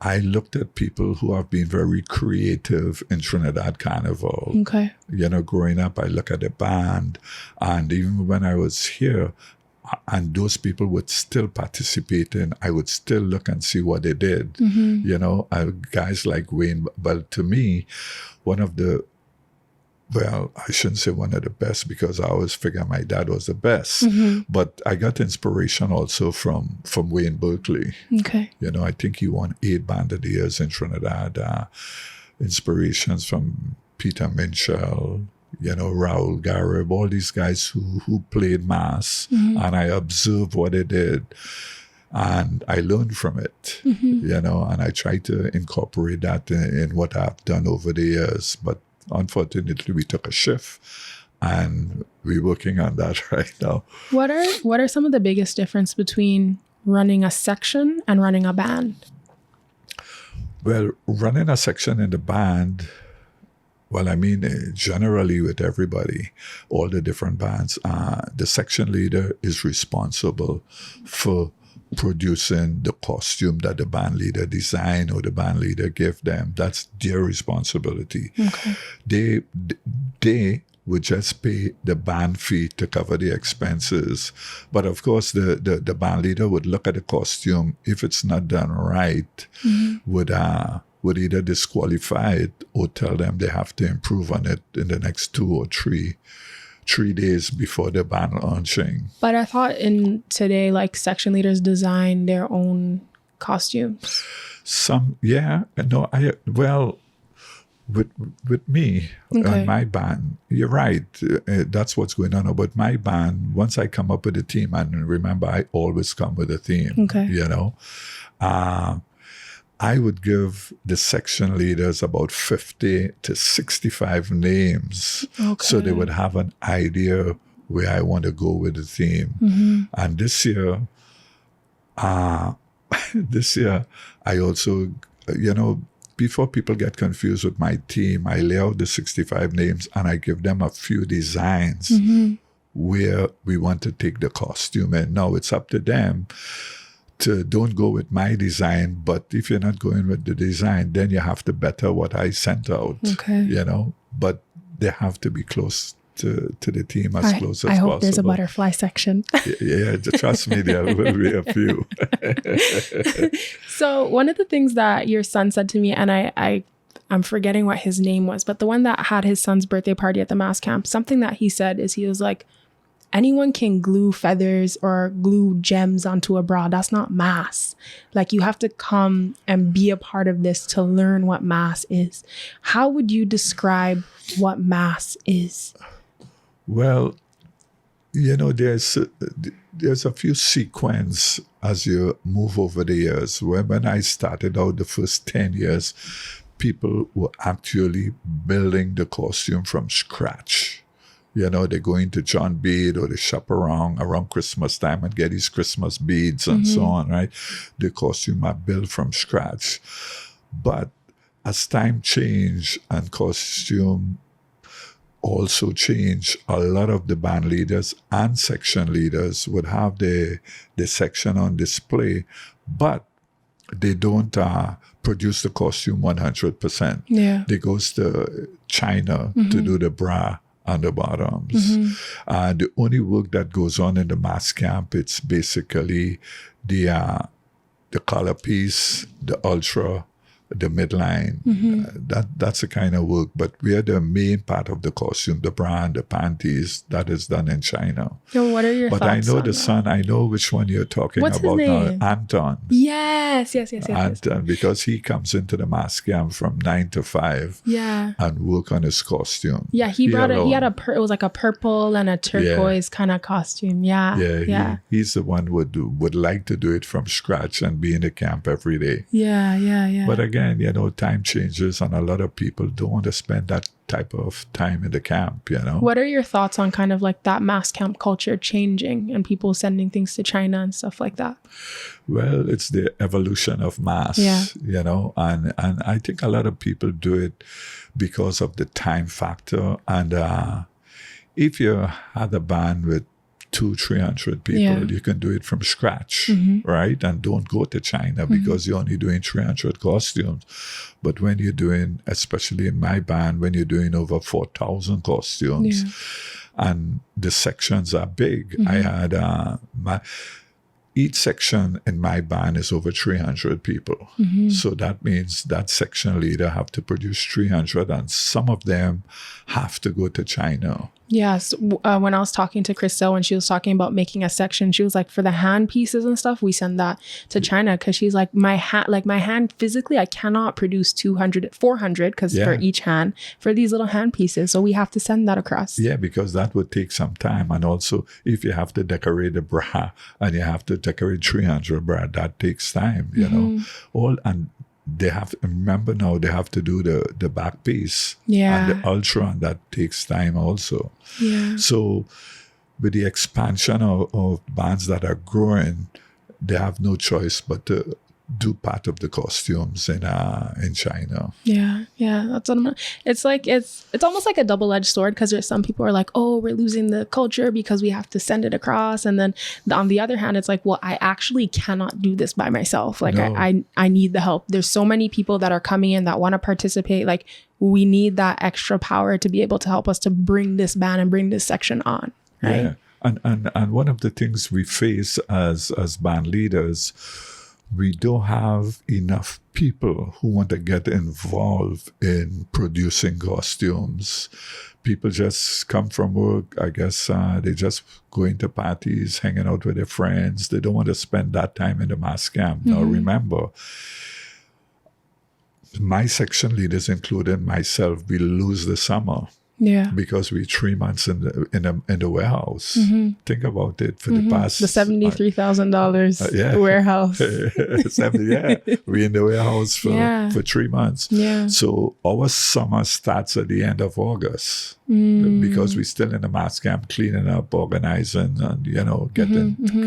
I looked at people who have been very creative in Trinidad Carnival. Okay. You know, growing up, I look at the band, and even when I was here, and those people would still participate in, I would still look and see what they did. You know, guys like Wayne. But to me, one of the, well, I shouldn't say one of the best, because I always figure my dad was the best. But I got inspiration also from Wayne Berkeley. Okay. You know, I think he won 8 Band of the Years in Trinidad. Inspirations from Peter Minshall, you know, Raul Garib, all these guys who played mass, and I observed what they did, and I learned from it, you know, and I try to incorporate that in what I've done over the years. But unfortunately, we took a shift, and we're working on that right now. What are some of the biggest difference between running a section and running a band? Well, running a section in the band, Well, I mean, generally with everybody, all the different bands, the section leader is responsible for producing the costume that the band leader design or the band leader give them. That's their responsibility. Okay. They would just pay the band fee to cover the expenses. But of course, the band leader would look at the costume. If it's not done right, would either disqualify it or tell them they have to improve on it in the next 2 or 3 days before the band launching. But I thought in today, like section leaders design their own costumes. With me and my band, you're right. That's what's going on. But my band, once I come up with a theme, and remember, I always come with a theme. Okay. You know, I would give the section leaders about 50 to 65 names, so they would have an idea where I want to go with the theme. Mm-hmm. And this year, I also, before people get confused with my team, I lay out the 65 names and I give them a few designs where we want to take the costume. And now it's up to them to don't go with my design, but if you're not going with the design, then you have to better what I sent out. Okay. But they have to be close to the team as close as possible. I hope there's a butterfly section. Yeah, trust me, there will be a few. So one of the things that your son said to me, and I'm forgetting what his name was, but the one that had his son's birthday party at the mass camp, something that he said is he was like, anyone can glue feathers or glue gems onto a bra. That's not mass. Like, you have to come and be a part of this to learn what mass is. How would you describe what mass is? Well, there's a few sequence as you move over the years. When I started out the first 10 years, people were actually building the costume from scratch. They go into John Bead or they shop around Christmas time and get these Christmas beads and so on, right? The costume are built from scratch. But as time changed and costume also changed, a lot of the band leaders and section leaders would have the section on display, but they don't produce the costume 100%. Yeah. They goes to China to do the bra and the bottoms. The only work that goes on in the mass camp, it's basically the collar piece, the ultra, the midline. That's the kind of work. But we are the main part of the costume, the bra and the panties, that is done in China. So what are your thoughts? But I know on the that? son, I know which one you're talking What's about his name? now. Anton. Yes. Anton, because he comes into the mass camp from 9 to 5 and work on his costume. Yeah, he brought it. He had it was like a purple and a turquoise kind of costume. Yeah. He's the one would like to do it from scratch and be in the camp every day. Yeah. But again, time changes and a lot of people don't want to spend that type of time in the camp, What are your thoughts on kind of like that mass camp culture changing and people sending things to China and stuff like that? Well, it's the evolution of mass, and I think a lot of people do it because of the time factor. And if you had a band with 200-300 people, you can do it from scratch, right? And don't go to China because you're only doing 300 costumes. But when you're doing, especially in my band, when you're doing over 4,000 costumes and the sections are big, I had each section in my band is over 300 people. So that means that section leader have to produce 300 and some of them have to go to China. Yes. When I was talking to Christelle, when she was talking about making a section, she was like, for the hand pieces and stuff, we send that to China because she's like, my hand physically, I cannot produce 400 because for each hand, for these little hand pieces. So we have to send that across. Yeah, because that would take some time. And also, if you have to decorate a bra and you have to decorate 300 bra, that takes time, and they have, remember now, they have to do the back piece and the ultra, and that takes time also. So with the expansion of bands that are growing, they have no choice but to do part of the costumes in China. Yeah, that's what it's like. It's almost like a double-edged sword, because there's some people who are like, oh, we're losing the culture because we have to send it across, and then on the other hand, it's like, well, I actually cannot do this by myself. Like, No. I need the help. There's so many people that are coming in that want to participate. Like, we need that extra power to be able to help us to bring this band and bring this section on. Right? Yeah, and one of the things we face as band leaders, we don't have enough people who want to get involved in producing costumes. People just come from work, I guess. They just go into parties, hanging out with their friends. They don't want to spend that time in the mass camp. Now, remember, my section leaders, including myself, we lose the summer. Yeah. Because we're 3 months in the warehouse. Think about it. For the past the $73,000 warehouse. We're in the warehouse for 3 months. Yeah. So our summer starts at the end of August because we're still in the mass camp, cleaning up, organizing, and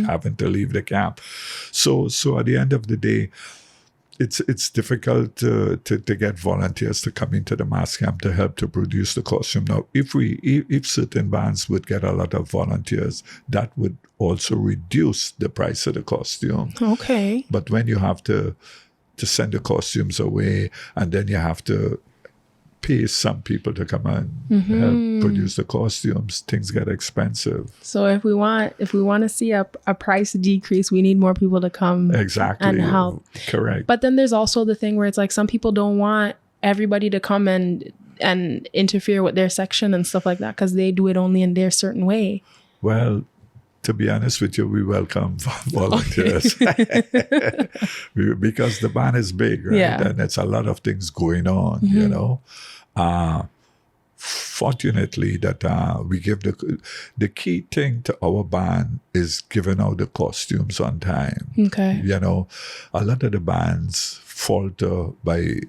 having to leave the camp. So at the end of the day, it's difficult to get volunteers to come into the mass camp to help to produce the costume. Now, if certain bands would get a lot of volunteers, that would also reduce the price of the costume. Okay. But when you have to send the costumes away, and then you have to pay some people to come and help produce the costumes, things get expensive. So if we want to see a price decrease, we need more people to come and help. Correct. But then there's also the thing where it's like some people don't want everybody to come and interfere with their section and stuff like that, because they do it only in their certain way. Well, to be honest with you, we welcome volunteers because the band is big, right? Yeah. And it's a lot of things going on, you know. Fortunately, that we give the key thing to our band is giving out the costumes on time. Okay. You know, a lot of the bands falter by,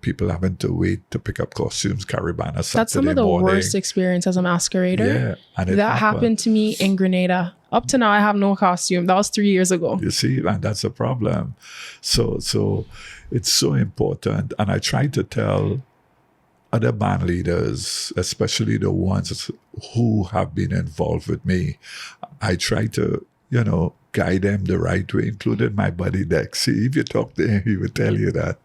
people having to wait to pick up costumes, Caribana Saturday That's some of the morning. worst experience as a masquerader. Yeah. And that happened to me in Grenada. Up to now, I have no costume. That was 3 years ago. You see, and that's a problem. So it's so important. And I try to tell other band leaders, especially the ones who have been involved with me, I try to, guide them the right way, including my buddy Dex. See, if you talk to him, he will tell you that.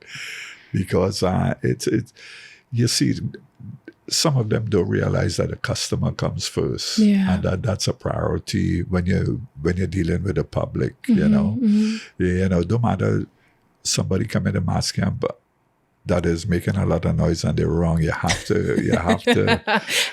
Because it's you see, some of them don't realize that the customer comes first. Yeah. And that's a priority when you're dealing with the public, no matter somebody come in the mass camp that is making a lot of noise and they're wrong, you have to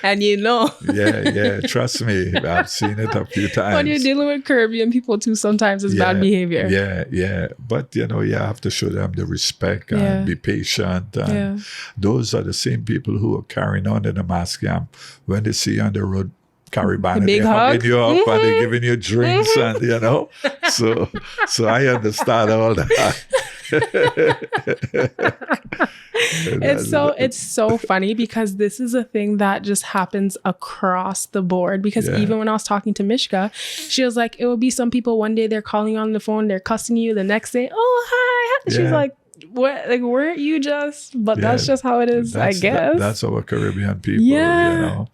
and yeah, trust me, I've seen it a few times. When you're dealing with Caribbean people too, sometimes it's bad behavior. Yeah, but you have to show them the respect and be patient, and those are the same people who are carrying on in the mass camp. When they see you on the road, Caribana, they're hugging you up and they're giving you drinks, and so I understand all that. It's so funny, because this is a thing that just happens across the board, because even when I was talking to Mishka, she was like, it will be some people one day they're calling you on the phone, they're cussing you, the next day, oh hi, she's like, what, like, weren't you just, but that's just how it is, I guess. That's our Caribbean people.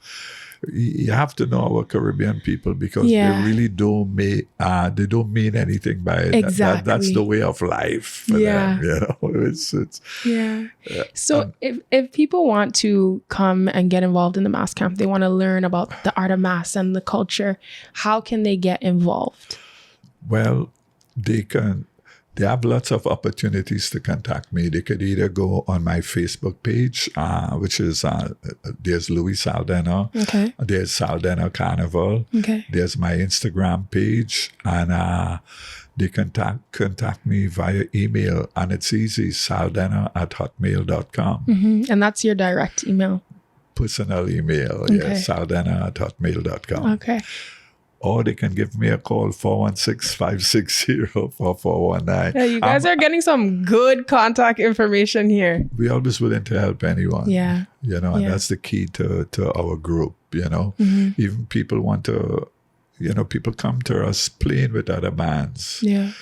You have to know our Caribbean people, because they really don't mean anything by it. Exactly. That's the way of life for them. So if people want to come and get involved in the mass camp, they want to learn about the art of mass and the culture, how can they get involved? Well, they have lots of opportunities to contact me. They could either go on my Facebook page, which is, there's Louis Saldenah. Okay. There's Saldenah Carnival. Okay. There's my Instagram page. And they contact me via email. And it's easy, saldenah@hotmail.com. And that's your direct email? Personal email, saldenah@hotmail.com. Okay. Or they can give me a call, 416-560-4419. Yeah, you guys are getting some good contact information here. We're always willing to help anyone. Yeah. And that's the key to our group, Even people want to, people come to us playing with other bands. Yeah.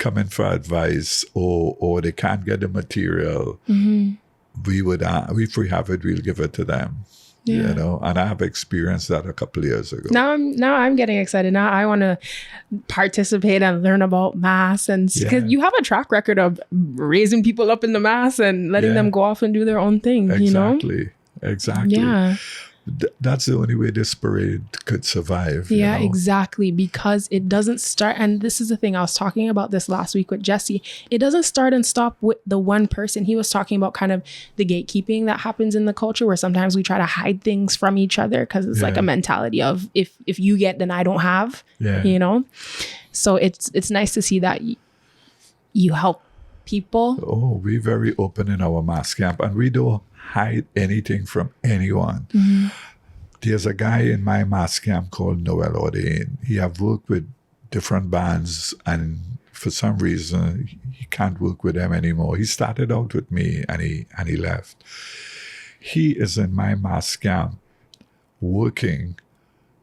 come in for advice or they can't get the material, we would, if we have it, we'll give it to them. Yeah. You know, and I have experienced that a couple of years ago. Now I'm getting excited. Now I want to participate and learn about mass, and because you have a track record of raising people up in the mass and letting them go off and do their own thing. Exactly. Yeah. That's the only way this parade could survive. Yeah, you know? exactly. Because it doesn't start. And this is the thing. I was talking about this last week with Jesse. It doesn't start and stop with the one person. He was talking about kind of the gatekeeping that happens in the culture, where sometimes we try to hide things from each other because it's like a mentality of if you get, then I don't have, you know? So it's nice to see that you help people. Oh, we're very open in our mass camp, and we don't hide anything from anyone. There's a guy in my mass camp called Noel Ordain. He have worked with different bands, and for some reason he can't work with them anymore. He started out with me and he left. He is in my mass camp working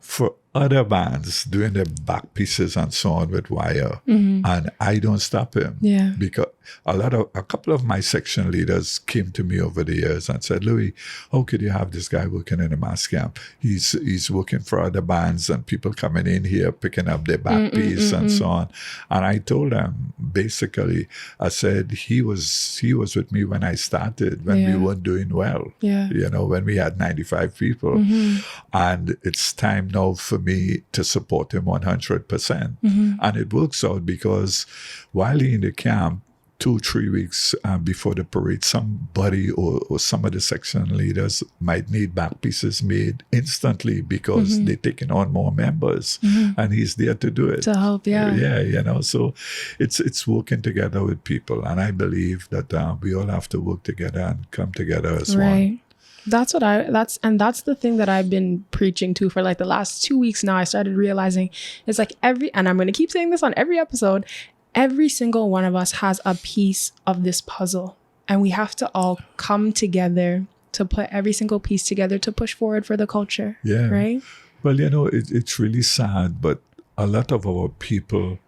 for other bands, doing the back pieces and so on with wire, and I don't stop him. Because a couple of my section leaders came to me over the years and said, Louis, how could you have this guy working in a mass camp? He's working for other bands and people coming in here picking up their back piece and so on. And I told them, basically, I said he was with me when I started, when we weren't doing well. You know, when we had 95 people, and it's time now for me to support him 100%. And it works out because while he in the camp, 2-3 weeks before the parade, somebody or some of the section leaders might need back pieces made instantly because they're taking on more members, and he's there to do it. To help, Yeah, you know, so it's working together with people, and I believe that we all have to work together and come together as one. That's that's the thing that I've been preaching to for like the last 2 weeks now. I started realizing it's like and I'm going to keep saying this on every episode, every single one of us has a piece of this puzzle, and we have to all come together to put every single piece together to push forward for the culture. Right? Well, you know, it's really sad, but a lot of our people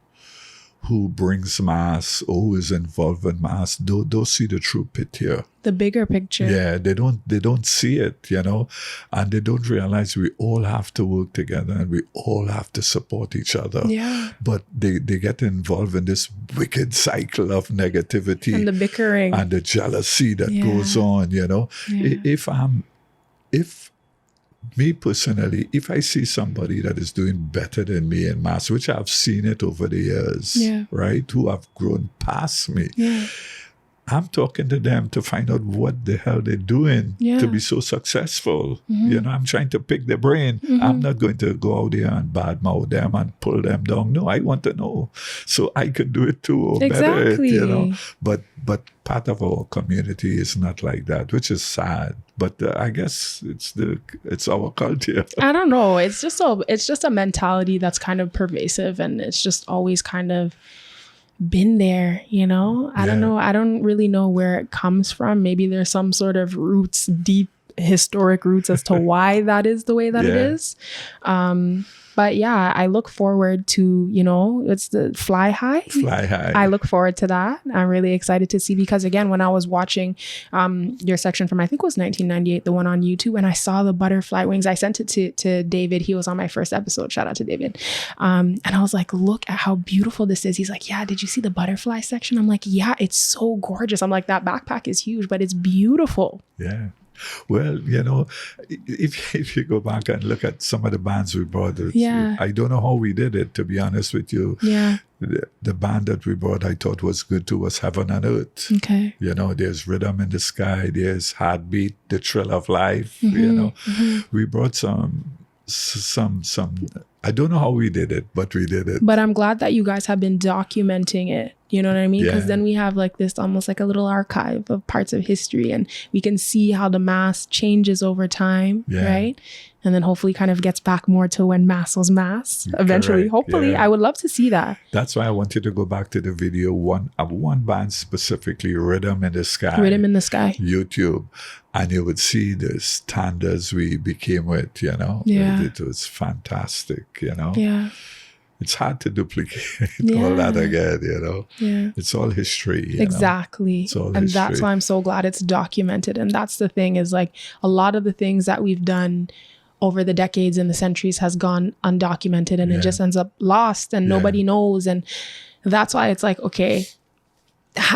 who brings mass or who is involved in mass don't see the true picture. The bigger picture. Yeah, they don't see it, you know, and they don't realize we all have to work together and we all have to support each other. Yeah. But they get involved in this wicked cycle of negativity and the bickering and the jealousy that goes on, you know. If me personally, if I see somebody that is doing better than me in mass, which I've seen it over the years, right, who have grown past me, I'm talking to them to find out what the hell they're doing to be so successful. You know, I'm trying to pick their brain. I'm not going to go out there and badmouth them and pull them down. No, I want to know so I can do it too or better. You know, but part of our community is not like that, which is sad. But I guess it's our culture. I don't know. It's just a mentality that's kind of pervasive, and it's just always kind of been there, you know. I don't know. I don't really know where it comes from. Maybe there's some sort of roots, deep historic roots as to why that is the way that it is. But yeah, I look forward to, you know, it's the Fly High. Fly High. I look forward to that. I'm really excited to see, because again, when I was watching your section from, I think it was 1998, the one on YouTube, and I saw the butterfly wings, I sent it to David. He was on my first episode. Shout out to David. And I was like, look at how beautiful this is. He's like, yeah, did you see the butterfly section? I'm like, yeah, it's so gorgeous. I'm like, that backpack is huge, but it's beautiful. Yeah. Well, you know, if you go back and look at some of the bands we brought, I don't know how we did it, to be honest with you. The band that we brought, I thought was good too, was Heaven and Earth. Okay. You know, there's Rhythm in the Sky, there's Heartbeat, The Thrill of Life. You know, we brought some. I don't know how we did it, but we did it. But I'm glad that you guys have been documenting it. You know what I mean? Because then we have like this almost like a little archive of parts of history, and we can see how the mass changes over time, right? And then hopefully kind of gets back more to when mass was mass eventually. Correct. Hopefully, I would love to see that. That's why I want you to go back to the video, one band specifically, Rhythm in the Sky. Rhythm in the Sky. YouTube. And you would see the standards we became with, you know. It was fantastic, you know. it's hard to duplicate all that again, you know. Yeah. It's all history. You Exactly. know? It's all and history. that's why I'm so glad it's documented. And that's the thing, is like a lot of the things that we've done over the decades and the centuries has gone undocumented, and it just ends up lost and nobody knows. And that's why it's like, okay,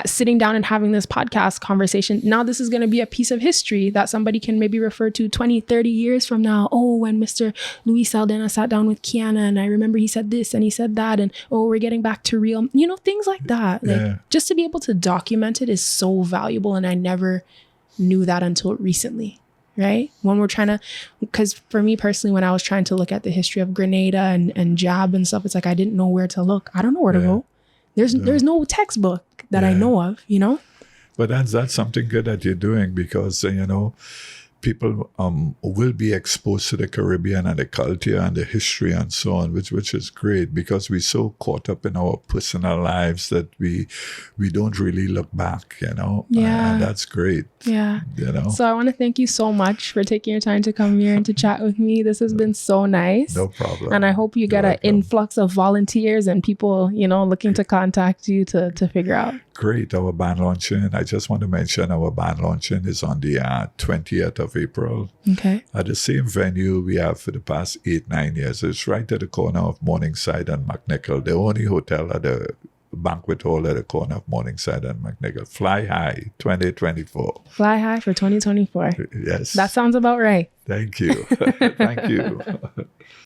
sitting down and having this podcast conversation, now this is going to be a piece of history that somebody can maybe refer to 20, 30 years from now. Oh, when Mr. Louis Saldenah sat down with Kiana, and I remember he said this and he said that, and oh, we're getting back to real, you know, things like that. Like just to be able to document it is so valuable. And I never knew that until recently. Right? When we're trying to, because for me personally, when I was trying to look at the history of Grenada and Jab and stuff, it's like I didn't know where to look. I don't know where to go. There's no textbook that I know of, you know? But that's something good that you're doing, because, you know, people will be exposed to the Caribbean and the culture and the history and so on, which is great, because we're so caught up in our personal lives that we don't really look back, you know. And that's great. Yeah. You know. So I want to thank you so much for taking your time to come here and to chat with me. This has been so nice. No problem. And I hope you get an influx of volunteers and people, you know, looking to contact you to figure out. Great. Our band launching, I just want to mention our band launching is on the 20th of April. Okay. At the same venue we have for the past 8-9 years. It's right at the corner of Morningside and McNichol, the only hotel at the banquet hall at the corner of Morningside and McNichol. Fly High 2024. Fly High for 2024. Yes. That sounds about right. Thank you. Thank you.